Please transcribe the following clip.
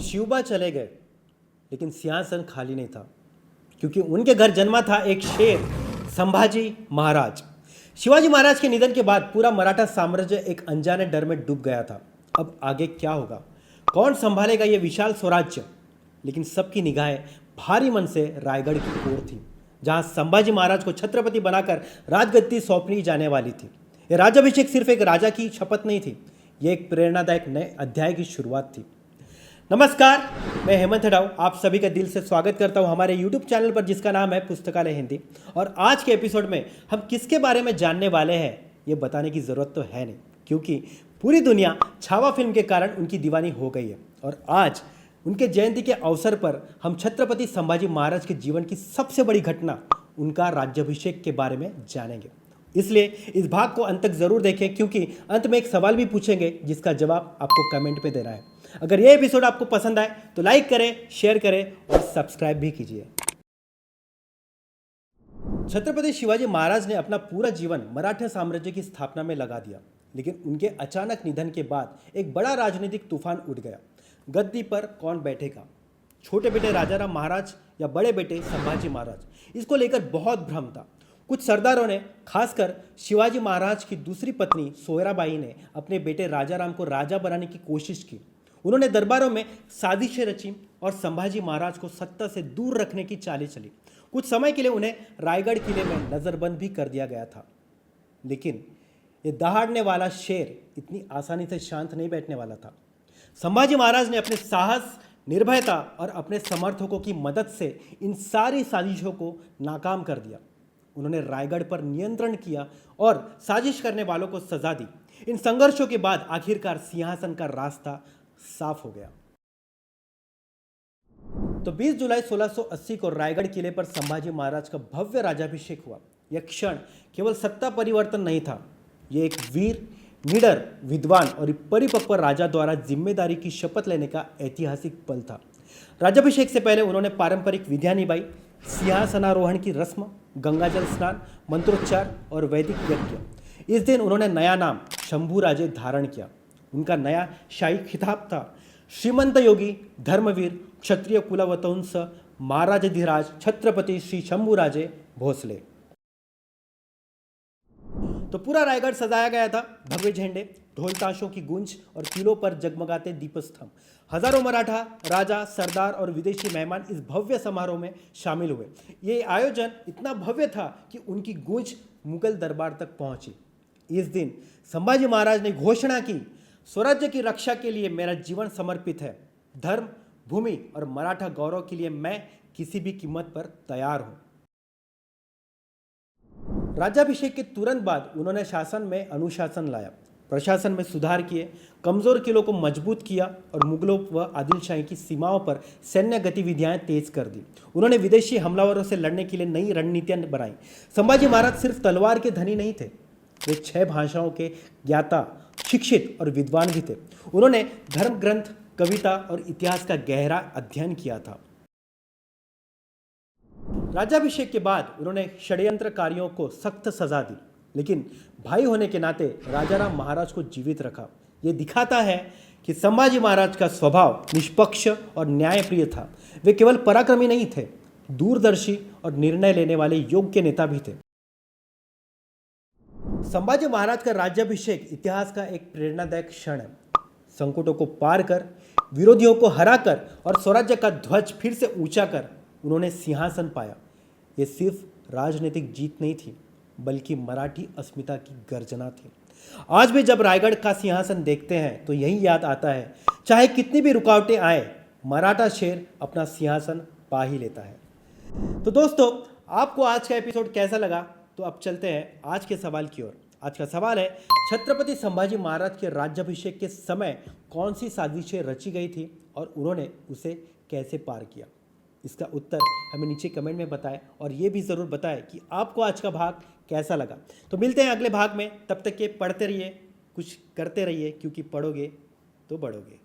शिवबा चले गए, लेकिन सिंहासन खाली नहीं था, क्योंकि उनके घर जन्मा था एक शेर, संभाजी महाराज। शिवाजी महाराज के निधन के बाद पूरा मराठा साम्राज्य एक अनजाने डर में डूब गया था। अब आगे क्या होगा, कौन संभालेगा ये विशाल स्वराज्य? लेकिन सबकी निगाहें भारी मन से रायगढ़ की ओर थी, जहां संभाजी महाराज को छत्रपति बनाकर राजगद्दी सौंपी जाने वाली थी। यह राज्याभिषेक सिर्फ एक राजा की शपथ नहीं थी, यह एक प्रेरणादायक नए अध्याय की शुरुआत थी। नमस्कार, मैं हेमंत हडाव आप सभी का दिल से स्वागत करता हूं हमारे YouTube चैनल पर, जिसका नाम है पुस्तकालय हिंदी। और आज के एपिसोड में हम किसके बारे में जानने वाले हैं ये बताने की ज़रूरत तो है नहीं, क्योंकि पूरी दुनिया छावा फिल्म के कारण उनकी दीवानी हो गई है। और आज उनके जयंती के अवसर पर हम छत्रपति संभाजी महाराज के जीवन की सबसे बड़ी घटना, उनका राज्याभिषेक के बारे में जानेंगे। इसलिए इस भाग को अंत तक जरूर देखें, क्योंकि अंत में एक सवाल भी पूछेंगे जिसका जवाब आपको कमेंट में देना है। अगर यह एपिसोड आपको पसंद आए तो लाइक करें, शेयर करें और सब्सक्राइब भी कीजिए। छत्रपति शिवाजी महाराज ने अपना पूरा जीवन मराठा साम्राज्य की स्थापना में लगा दिया, लेकिन उनके अचानक निधन के बाद एक बड़ा राजनीतिक तूफान उठ गया। गद्दी पर कौन बैठेगा, छोटे बेटे राजाराम महाराज या बड़े बेटे संभाजी महाराज, इसको लेकर बहुत भ्रम था। कुछ सरदारों ने, खासकर शिवाजी महाराज की दूसरी पत्नी सोयराबाई ने, अपने बेटे राजाराम को राजा बनाने की कोशिश की। उन्होंने दरबारों में साजिशें रची और संभाजी महाराज को सत्ता से दूर रखने की चालें चली। कुछ समय के लिए उन्हें रायगढ़ किले में नजरबंद भी कर दिया गया था। लेकिन ये दहाड़ने वाला शेर इतनी आसानी से शांत नहीं बैठने वाला था। संभाजी महाराज ने अपने साहस, निर्भयता और अपने समर्थकों की मदद से इन सारी साजिशों को नाकाम कर दिया। उन्होंने रायगढ़ पर नियंत्रण किया और साजिश करने वालों को सजा दी। इन संघर्षों के बाद आखिरकार सिंहासन का रास्ता साफ हो गया। तो 20 जुलाई 1680 को रायगढ़ किले पर संभाजी महाराज का भव्य राज्याभिषेक हुआ। यह क्षण केवल सत्ता परिवर्तन नहीं था, यह एक वीर, निडर, विद्वान और परिपक्व राजा द्वारा जिम्मेदारी की शपथ लेने का ऐतिहासिक पल था। राज्याभिषेक से पहले उन्होंने पारंपरिक विधियां निभाई, सिंहासनारोहण की रस्म, गंगाजल स्नान, मंत्रोच्चार और वैदिक यज्ञ। इस दिन उन्होंने नया नाम शंभूराजे धारण किया। उनका नया शाही खिताब था श्रीमंत योगी, धर्मवीर, क्षत्रिय कुलवतंस, महाराजाधिराज छत्रपति श्री शंभूराजे भोसले। तो पूरा रायगढ़ सजाया गया था, भव्य झंडे, ढोल ताशों की गूंज और किलों पर जगमगाते दीपस्तंभ। हजारों मराठा, राजा, सरदार और विदेशी मेहमान इस भव्य समारोह में शामिल हुए। ये आयोजन इतना भव्य था कि उनकी गूंज मुगल दरबार तक पहुंची। इस दिन संभाजी महाराज ने घोषणा की, स्वराज्य की रक्षा के लिए मेरा जीवन समर्पित है। धर्म, भूमि और मराठा गौरव के लिए मैं किसी भी कीमत पर तैयार हूं। राज्याभिषेक के तुरंत बाद उन्होंने शासन में अनुशासन लाया, प्रशासन में सुधार किए, कमजोर किलों को मजबूत किया और मुगलों व आदिलशाही की सीमाओं पर सैन्य गतिविधियां तेज कर दी। उन्होंने विदेशी हमलावरों से लड़ने के लिए नई रणनीतियां बनाई। संभाजी महाराज सिर्फ तलवार के धनी नहीं थे, वे 6 भाषाओं के ज्ञाता, शिक्षित और विद्वान भी थे। उन्होंने धर्म ग्रंथ, कविता और इतिहास का गहरा अध्ययन किया था। राज्याभिषेक के बाद उन्होंने षड्यंत्रकारियों को सख्त सजा दी, लेकिन भाई होने के नाते राजाराम महाराज को जीवित रखा। यह दिखाता है कि संभाजी महाराज का स्वभाव निष्पक्ष और न्यायप्रिय था। वे केवल पराक्रमी नहीं थे, दूरदर्शी और निर्णय लेने वाले योग्य नेता भी थे। संभाजी महाराज का राज्याभिषेक इतिहास का एक प्रेरणादायक क्षण है। संकटों को पार कर, विरोधियों को हराकर और स्वराज्य का ध्वज फिर से ऊंचा कर उन्होंने सिंहासन पाया। यह सिर्फ राजनीतिक जीत नहीं थी, बल्कि मराठी अस्मिता की गर्जना थी। आज भी जब रायगढ़ का सिंहासन देखते हैं तो यही याद आता है, चाहे कितनी भी रुकावटें आए, मराठा शेर अपना सिंहासन पा ही लेता है। तो दोस्तों, आपको आज का एपिसोड कैसा लगा? तो अब चलते हैं आज के सवाल की ओर। आज का सवाल है, छत्रपति संभाजी महाराज के राज्याभिषेक के समय कौन सी साजिशें रची गई थी और उन्होंने उसे कैसे पार किया? इसका उत्तर हमें नीचे कमेंट में बताएं और ये भी ज़रूर बताएं कि आपको आज का भाग कैसा लगा। तो मिलते हैं अगले भाग में, तब तक के पढ़ते रहिए, कुछ करते रहिए, क्योंकि पढ़ोगे तो बढ़ोगे।